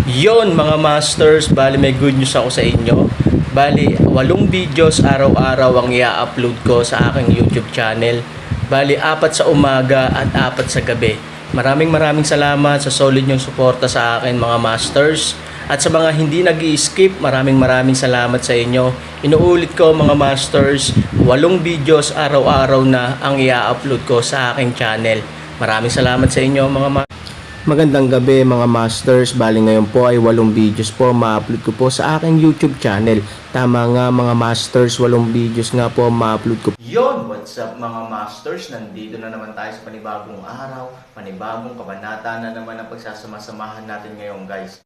Yon mga masters, bali may good news ako sa inyo. Bali, 8 videos araw-araw ang i-upload ko sa aking YouTube channel. Bali, 4 sa umaga at 4 sa gabi. Maraming salamat sa solid nyong suporta sa akin mga masters. At sa mga hindi nag-i-skip, maraming salamat sa inyo. Inuulit ko mga masters, 8 videos araw-araw na ang i-upload ko sa aking channel. Maraming salamat sa inyo mga masters. Magandang gabi mga masters, bali ngayon po ay 8 videos po ma-upload ko po sa aking YouTube channel. Tama nga mga masters, 8 videos nga po ma-upload ko. Yon, what's up mga masters? Nandito na naman tayo sa panibagong araw, panibagong kabanata na naman ang pagsasama-samahan natin ngayon guys.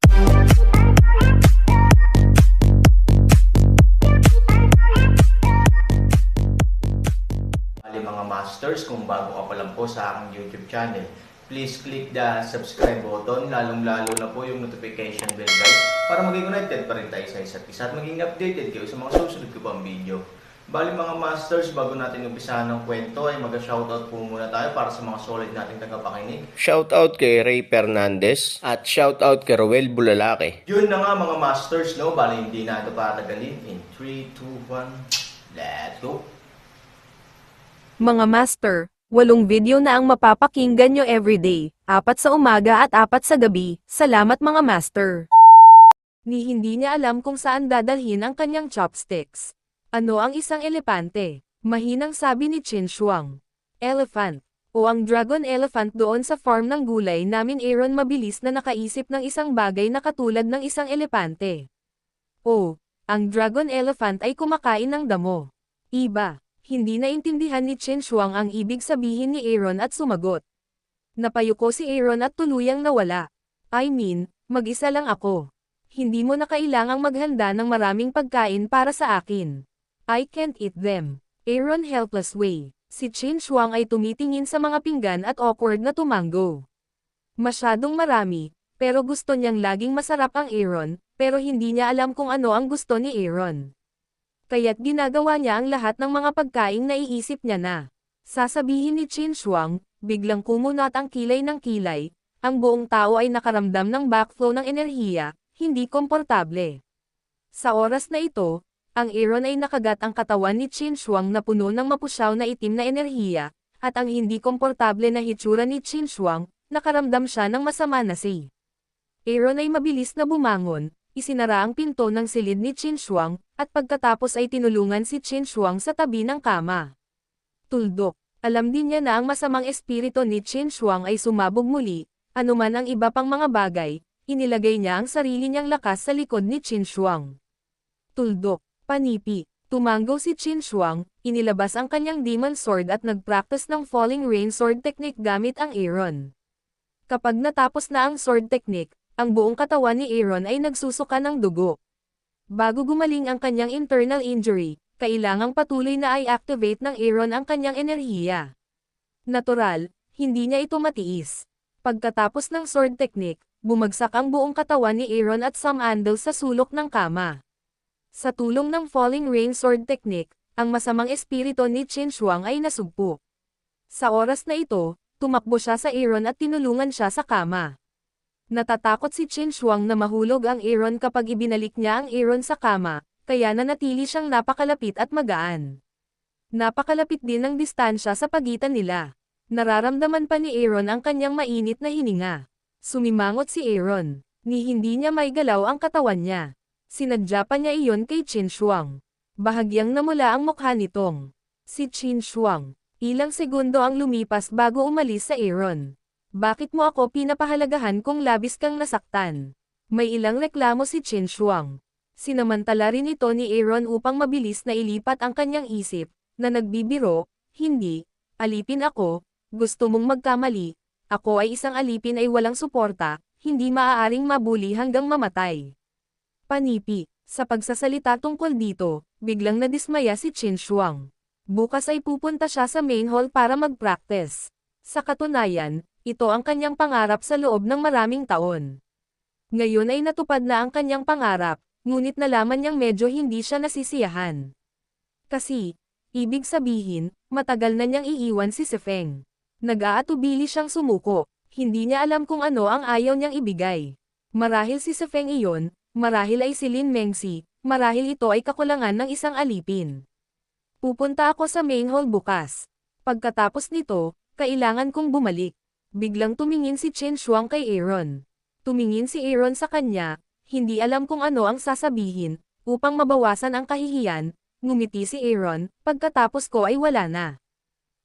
Bali mga masters, kung bago ka pa lang po sa aking YouTube channel, please click the subscribe button, lalong-lalo na po yung notification bell guys, para maging connected pa rin tayo sa isa't isa at maging updated kayo sa mga susunod ko pang video. Bali mga masters, bago natin umpisahan ng kwento ay mag-shoutout po muna tayo para sa mga solid nating tagapakinig. Shoutout kay Ray Fernandez at shoutout kay Roel Bulalaki. Yun na nga mga masters, no? Bali hindi na ito patagalin. In 3, 2, 1, let's go! Mga master, 8 video na ang mapapakinggan nyo everyday, 4 sa umaga at 4 sa gabi. Salamat mga master. Ni hindi niya alam kung saan dadalhin ang kanyang chopsticks. Ano ang isang elepante? Mahinang sabi ni Chin Shuang. Elephant. O ang dragon elephant doon sa farm ng gulay namin Aaron mabilis na nakaisip ng isang bagay na katulad ng isang elepante. O, ang dragon elephant ay kumakain ng damo. Iba. Hindi naintindihan ni Chin Shuang ang ibig sabihin ni Aaron at sumagot. Napayuko si Aaron at tuluyang nawala. I mean, mag-isa lang ako. Hindi mo na kailangang maghanda ng maraming pagkain para sa akin. I can't eat them. Aaron helpless way. Si Chin Shuang ay tumitingin sa mga pinggan at awkward na tumango. Masyadong marami, pero gusto niyang laging masarap ang Aaron, pero hindi niya alam kung ano ang gusto ni Aaron. Kaya't ginagawa niya ang lahat ng mga pagkaing naiisip niya na. Sasabihin ni Chin Shuang, biglang kumunat ang kilay ng kilay, ang buong tao ay nakaramdam ng backflow ng enerhiya, hindi komportable. Sa oras na ito, ang Aaron ay nakagat ang katawan ni Chin Shuang na puno ng mapusyaw na itim na enerhiya, at ang hindi komportable na hitsura ni Chin Shuang, nakaramdam siya ng masama na si. Aaron ay mabilis na bumangon, isinara ang pinto ng silid ni Chin Shuang, at pagkatapos ay tinulungan si Chin Shuang sa tabi ng kama. Tuldok, alam din niya na ang masamang espiritu ni Chin Shuang ay sumabog muli, anuman ang iba pang mga bagay, inilagay niya ang sarili niyang lakas sa likod ni Chin Shuang. Tuldok, panipi, tumango si Chin Shuang, inilabas ang kanyang demon sword at nagpractice ng falling rain sword technique gamit ang Aaron. Kapag natapos na ang sword technique, ang buong katawan ni Aaron ay nagsusuka ng dugo. Bago gumaling ang kanyang internal injury, kailangang patuloy na i-activate ng Aaron ang kanyang enerhiya. Natural, hindi niya ito matiis. Pagkatapos ng sword technique, bumagsak ang buong katawan ni Aaron at sumandal sa sulok ng kama. Sa tulong ng falling rain sword technique, ang masamang espiritu ni Chin Shuang ay nasugpo. Sa oras na ito, tumakbo siya sa Aaron at tinulungan siya sa kama. Natatakot si Chin Shuang na mahulog ang Aaron kapag ibinalik niya ang Aaron sa kama, kaya nanatili siyang napakalapit at magaan. Napakalapit din ang distansya sa pagitan nila. Nararamdaman pa ni Aaron ang kanyang mainit na hininga. Sumimangot si Aaron, ni hindi niya maigalaw ang katawan niya. Sinadya pa niya iyon kay Chin Shuang. Bahagyang namula ang mukha nitong si Chin Shuang. Ilang segundo ang lumipas bago umalis sa Aaron. Bakit mo ako pinapahalagahan kung labis kang nasaktan? May ilang reklamo si Chin Shuang. Sinamantala rin ito ni Aaron upang mabilis na ilipat ang kanyang isip, na nagbibiro, hindi, alipin ako, gusto mong magkamali, ako ay isang alipin ay walang suporta, hindi maaaring mabuli hanggang mamatay. Panipi, sa pagsasalita tungkol dito, biglang nadismaya si Chin Shuang. Bukas ay pupunta siya sa main hall para mag-practice. Sa katunayan, ito ang kanyang pangarap sa loob ng maraming taon. Ngayon ay natupad na ang kanyang pangarap, ngunit nalaman niyang medyo hindi siya nasisiyahan. Kasi, ibig sabihin, matagal na niyang iiwan si Sifeng. Nag-aatubili siyang sumuko, hindi niya alam kung ano ang ayaw niyang ibigay. Marahil si Sefeng iyon, marahil ay si Lin Mengxi, marahil ito ay kakulangan ng isang alipin. Pupunta ako sa main hall bukas. Pagkatapos nito, kailangan kong bumalik. Biglang tumingin si Chen Shuang kay Aaron. Tumingin si Aaron sa kanya, hindi alam kung ano ang sasabihin, upang mabawasan ang kahihiyan, ngumiti si Aaron, pagkatapos ko ay wala na.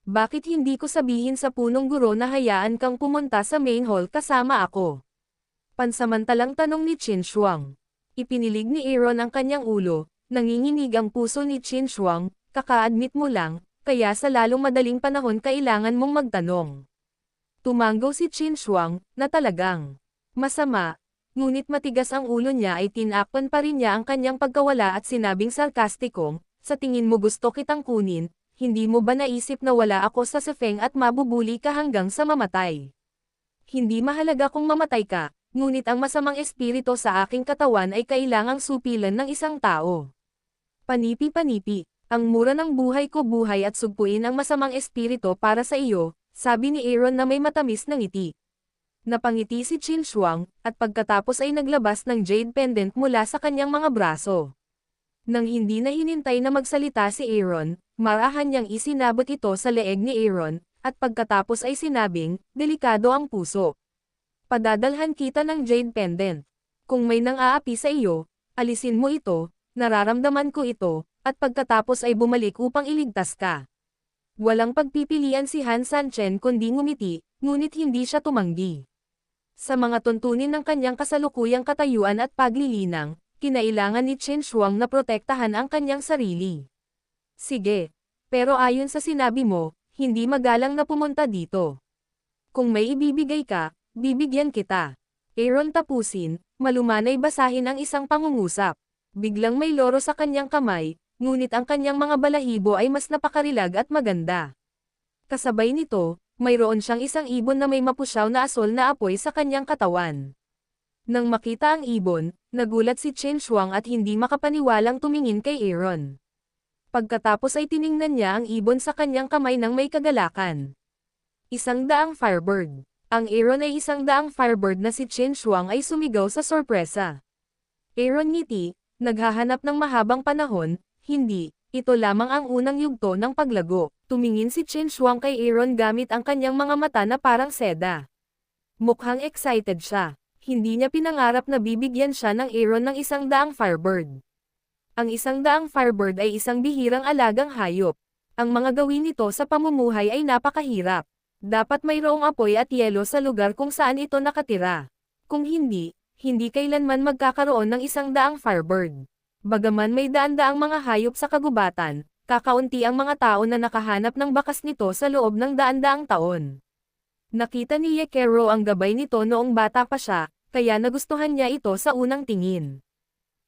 Bakit hindi ko sabihin sa punong guro na hayaan kang pumunta sa main hall kasama ako? Pansamantalang tanong ni Chen Shuang. Ipinilig ni Aaron ang kanyang ulo, nanginginig ang puso ni Chen Shuang, kaka-admit mo lang, kaya sa lalong madaling panahon kailangan mong magtanong. Tumanggaw si Chen Shuang, na talagang masama, ngunit matigas ang ulo niya ay tinakpan pa rin niya ang kanyang pagkawala at sinabing sarkastikong, sa tingin mo gusto kitang kunin, hindi mo ba naisip na wala ako sa Sefeng at mabubuli ka hanggang sa mamatay? Hindi mahalaga kung mamatay ka, ngunit ang masamang espiritu sa aking katawan ay kailangang supilan ng isang tao. Panipi-panipi. Ang mura ng buhay ko buhay at sugpuin ang masamang espiritu para sa iyo, sabi ni Aaron na may matamis na ngiti. Napangiti si Chen Shuang, at pagkatapos ay naglabas ng jade pendant mula sa kanyang mga braso. Nang hindi na hinintay na magsalita si Aaron, marahan niyang isinabot ito sa leeg ni Aaron, at pagkatapos ay sinabing, delikado ang puso. Padadalhan kita ng jade pendant. Kung may nang-aapi sa iyo, alisin mo ito, nararamdaman ko ito, at pagkatapos ay bumalik upang iligtas ka. Walang pagpipilian si Han Sanchen kundi ngumiti, ngunit hindi siya tumanggi. Sa mga tuntunin ng kanyang kasalukuyang katayuan at paglilinang, kinailangan ni Chen Shuang na protektahan ang kanyang sarili. Sige. Pero ayon sa sinabi mo, hindi magalang na pumunta dito. Kung may ibibigay ka, bibigyan kita. Aaron tapusin, malumanay basahin ang isang pangungusap. Biglang may loro sa kanyang kamay, ngunit ang kanyang mga balahibo ay mas napakarilag at maganda. Kasabay nito, mayroon siyang isang ibon na may mapusyaw na asol na apoy sa kanyang katawan. Nang makita ang ibon, nagulat si Chen Shuang at hindi makapaniwalang tumingin kay Aaron. Pagkatapos ay tiningnan niya ang ibon sa kanyang kamay ng may kagalakan. 100 Firebird. Ang Aaron ay 100 Firebird na si Chen Shuang ay sumigaw sa sorpresa. Aaron ngiti, naghahanap ng mahabang panahon, hindi, ito lamang ang unang yugto ng paglago. Tumingin si Chen Shuang kay Aaron gamit ang kanyang mga mata na parang seda. Mukhang excited siya. Hindi niya pinangarap na bibigyan siya ng Aaron ng 100 Firebird. Ang 100 Firebird ay isang bihirang alagang hayop. Ang mga gawin nito sa pamumuhay ay napakahirap. Dapat mayroong apoy at yelo sa lugar kung saan ito nakatira. Kung hindi, hindi kailanman magkakaroon ng 100 Firebird. Bagaman may daan-daang mga hayop sa kagubatan, kakaunti ang mga tao na nakahanap ng bakas nito sa loob ng daan-daang taon. Nakita ni Yekero ang gabay nito noong bata pa siya, kaya nagustuhan niya ito sa unang tingin.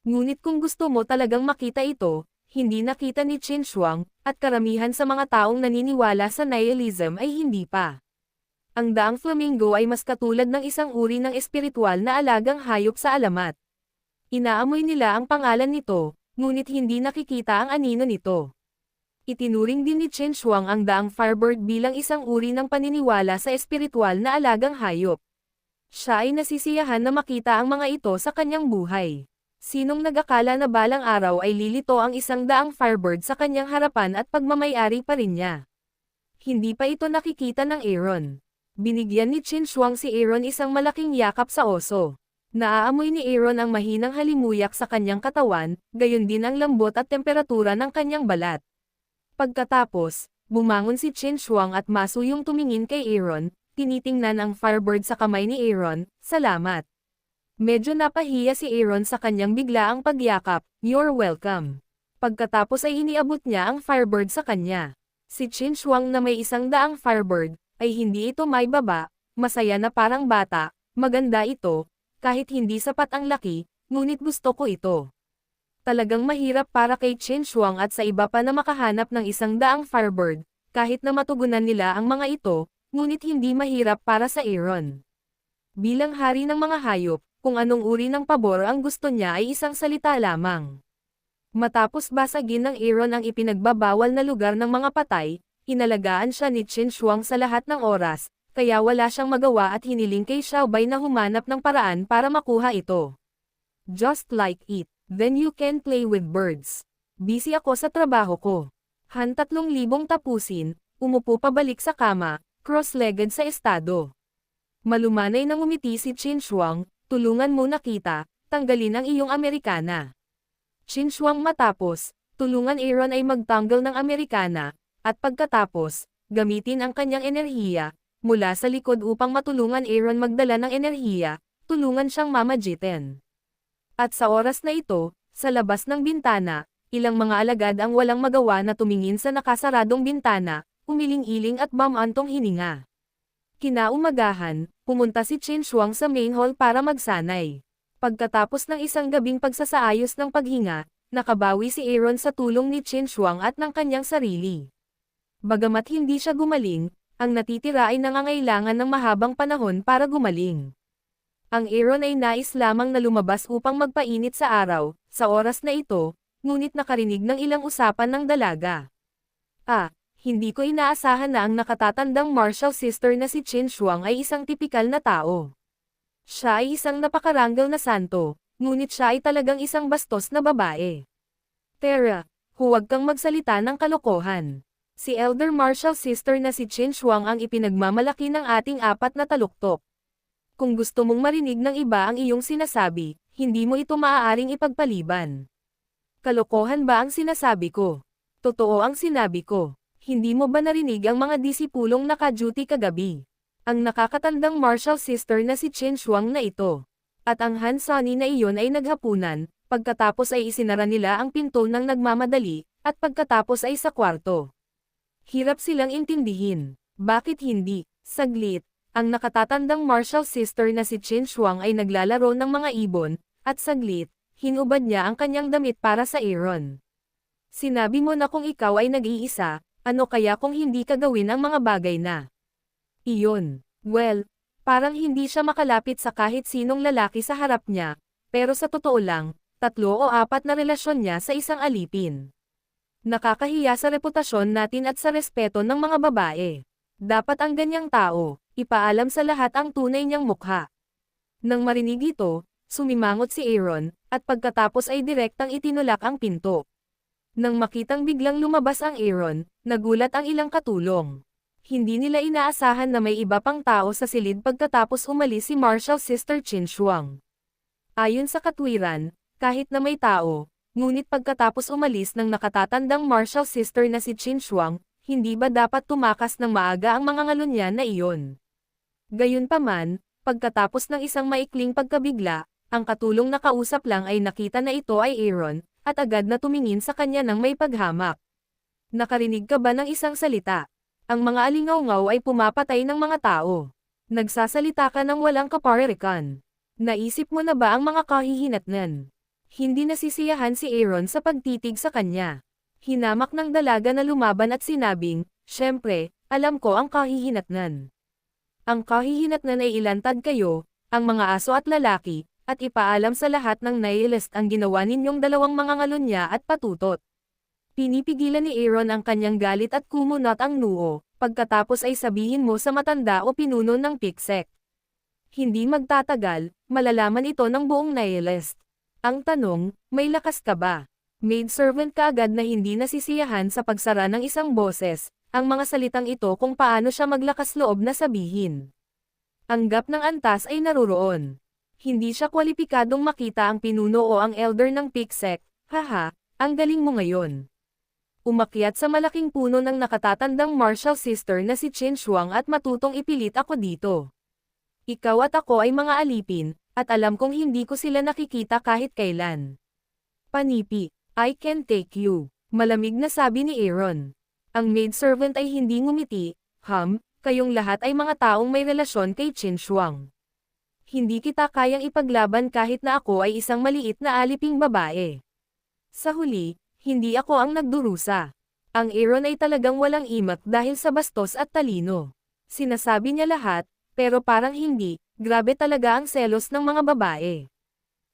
Ngunit kung gusto mo talagang makita ito, hindi nakita ni Chen Shuang, at karamihan sa mga taong naniniwala sa nihilism ay hindi pa. Ang daang flamingo ay mas katulad ng isang uri ng espiritual na alagang hayop sa alamat. Inaamoy nila ang pangalan nito, ngunit hindi nakikita ang anino nito. Itinuring din ni Chen Shuang ang daang Firebird bilang isang uri ng paniniwala sa espiritual na alagang hayop. Siya ay nasisiyahan na makita ang mga ito sa kanyang buhay. Sinong nag-akala na balang araw ay lilito ang 100 Firebird sa kanyang harapan at pagmamayari pa rin niya. Hindi pa ito nakikita ng Aaron. Binigyan ni Chen Shuang si Aaron isang malaking yakap sa oso. Naaamoy ni Aaron ang mahinang halimuyak sa kanyang katawan, gayon din ang lambot at temperatura ng kanyang balat. Pagkatapos, bumangon si Chen Shuang at masuyong tumingin kay Aaron, tinitingnan ang Firebird sa kamay ni Aaron, salamat. Medyo napahiya si Aaron sa kanyang biglaang pagyakap, you're welcome. Pagkatapos ay iniabot niya ang Firebird sa kanya. Si Chen Shuang na may 100 Firebird, ay hindi ito may baba, masaya na parang bata, maganda ito, kahit hindi sapat ang laki, ngunit gusto ko ito. Talagang mahirap para kay Chen Shuang at sa iba pa na makahanap ng 100 Firebird, kahit na matugunan nila ang mga ito, ngunit hindi mahirap para sa Aaron. Bilang hari ng mga hayop, kung anong uri ng pabor ang gusto niya ay isang salita lamang. Matapos basagin ng Aaron ang ipinagbabawal na lugar ng mga patay, inalagaan siya ni Chen Shuang sa lahat ng oras, kaya wala siyang magawa at hiniling kay Xiaobei na humanap ng paraan para makuha ito. Just like it, then you can play with birds. Busy ako sa trabaho ko. Han 3,000 tapusin, umupo pabalik sa kama, cross-legged sa estado. Malumanay nang umiti si Qin Shuang, tulungan mo na kita, tanggalin ang iyong Amerikana. Qin Shuang matapos, tulungan Aaron ay magtanggal ng Amerikana, at pagkatapos, gamitin ang kanyang enerhiya, mula sa likod upang matulungan Aaron magdala ng enerhiya, tulungan siyang mamagitin. At sa oras na ito, sa labas ng bintana, ilang mga alagad ang walang magawa na tumingin sa nakasaradong bintana, umiling-iling at bamantong hininga. Kinaumagahan, pumunta si Qin Shuang sa main hall para magsanay. Pagkatapos ng isang gabing pagsasaayos ng paghinga, nakabawi si Aaron sa tulong ni Qin Shuang at ng kanyang sarili. Bagamat hindi siya gumaling, ang natitira ay nangangailangan ng mahabang panahon para gumaling. Ang Aaron ay nais lamang na lumabas upang magpainit sa araw, sa oras na ito, ngunit nakarinig ng ilang usapan ng dalaga. Hindi ko inaasahan na ang nakatatandang martial sister na si Qin Shuang ay isang tipikal na tao. Siya ay isang napakaranggal na santo, ngunit siya ay talagang isang bastos na babae. Tara, huwag kang magsalita ng kalokohan. Si elder martial sister na si Qin Shuang ang ipinagmamalaki ng ating apat na taluktok. Kung gusto mong marinig ng iba ang iyong sinasabi, hindi mo ito maaaring ipagpaliban. Kalokohan ba ang sinasabi ko? Totoo ang sinabi ko. Hindi mo ba narinig ang mga disipulong naka-duty kagabi? Ang nakakatandang martial sister na si Qin Shuang na ito. At ang Han Sunny na iyon ay naghapunan, pagkatapos ay isinara nila ang pinto ng nagmamadali, at pagkatapos ay sa kwarto. Hirap silang intindihin. Bakit hindi? Saglit, ang nakatatandang martial sister na si Qin Shuang ay naglalaro ng mga ibon, at saglit, hinubad niya ang kanyang damit para sa Aaron. Sinabi mo na kung ikaw ay nag-iisa, ano kaya kung hindi ka gawin ang mga bagay na iyon? Well, parang hindi siya makalapit sa kahit sinong lalaki sa harap niya, pero sa totoo lang, 3 o 4 na relasyon niya sa isang alipin. Nakakahiya sa reputasyon natin at sa respeto ng mga babae. Dapat ang ganyang tao, ipaalam sa lahat ang tunay niyang mukha. Nang marinig ito, sumimangot si Aaron, at pagkatapos ay direktang itinulak ang pinto. Nang makitang biglang lumabas ang Aaron, nagulat ang ilang katulong. Hindi nila inaasahan na may iba pang tao sa silid pagkatapos umalis si martial sister Qin Shuang. Ayon sa katwiran, kahit na may tao, ngunit pagkatapos umalis ng nakatatandang martial sister na si Qin Shuang, hindi ba dapat tumakas ng maaga ang mga ngalunyan na iyon? Gayunpaman, pagkatapos ng isang maikling pagkabigla, ang katulong na kausap lang ay nakita na ito ay Aaron, at agad na tumingin sa kanya ng may paghamak. Nakarinig ka ba ng isang salita? Ang mga alingaw-ngaw ay pumapatay ng mga tao. Nagsasalita ka ng walang kaparirikan. Naisip mo na ba ang mga kahihinatnan? Hindi nasisiyahan si Aaron sa pagtitig sa kanya. Hinamak ng dalaga na lumaban at sinabing, "Siyempre, alam ko ang kahihinatnan. Ang kahihinatnan ay ilantad kayo, ang mga aso at lalaki, at ipaalam sa lahat ng nihilist ang ginawa ninyong dalawang mga ngalunya at patutot." Pinipigilan ni Aaron ang kanyang galit at kumunot ang noo, pagkatapos ay sabihin mo sa matanda o pinuno ng piksek. Hindi magtatagal, malalaman ito ng buong nihilist. Ang tanong, may lakas ka ba? Maidservant ka agad na hindi nasisiyahan sa pagsara ng isang boses, ang mga salitang ito kung paano siya maglakas loob na sabihin. Ang gap ng antas ay naruroon. Hindi siya kwalipikadong makita ang pinuno o ang elder ng piksek. Haha, ang galing mo ngayon. Umakyat sa malaking puno ng nakatatandang martial sister na si Qin Shuang at matutong ipilit ako dito. Ikaw at ako ay mga alipin, at alam kong hindi ko sila nakikita kahit kailan. Panipi, I can take you, malamig na sabi ni Aaron. Ang maidservant ay hindi ngumiti, kayong lahat ay mga taong may relasyon kay Qin Shuang. Hindi kita kayang ipaglaban kahit na ako ay isang maliit na aliping babae. Sa huli, hindi ako ang nagdurusa. Ang Aaron ay talagang walang imak dahil sa bastos at talino. Sinasabi niya lahat, pero parang hindi, grabe talaga ang selos ng mga babae.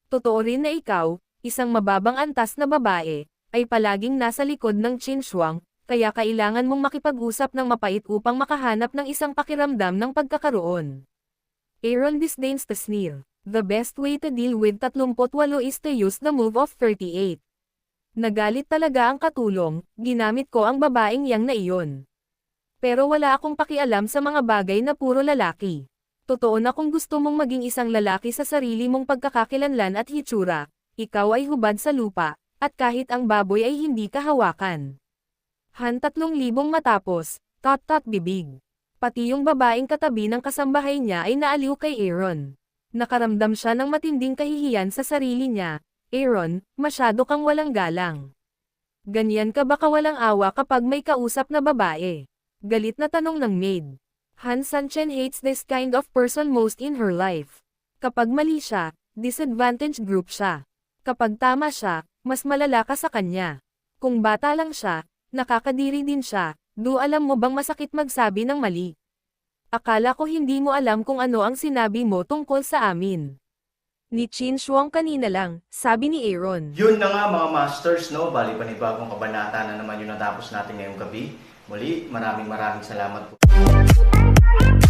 Totoo rin na ikaw, isang mababang antas na babae, ay palaging nasa likod ng Qin Shuang, kaya kailangan mong makipag-usap ng mapait upang makahanap ng isang pakiramdam ng pagkakaroon. Aaron disdains to sneer. The best way to deal with 38 is to use the move of 38. Nagalit talaga ang katulong, ginamit ko ang babaeng yang na iyon. Pero wala akong pakialam sa mga bagay na puro lalaki. Totoo na kung gusto mong maging isang lalaki sa sarili mong pagkakakilanlan at hitsura, ikaw ay hubad sa lupa, at kahit ang baboy ay hindi kahawakan. Han 3,000 matapos, tot bibig. Pati yung babaeng katabi ng kasambahay niya ay naaliw kay Aaron. Nakaramdam siya ng matinding kahihiyan sa sarili niya. Aaron, masyado kang walang galang. Ganyan ka ba kawalang awa kapag may kausap na babae? Galit na tanong ng maid. Han Sanchen hates this kind of person most in her life. Kapag mali siya, disadvantaged group siya. Kapag tama siya, mas malala ka sa kanya. Kung bata lang siya, nakakadiri din siya. Alam mo bang masakit magsabi ng mali? Akala ko hindi mo alam kung ano ang sinabi mo tungkol sa amin. Ni Chin Shuang kanina lang, sabi ni Aaron. Yun na nga mga masters, no? Bali panibagong kabanata na naman yung natapos natin ngayong gabi. Muli, maraming salamat po.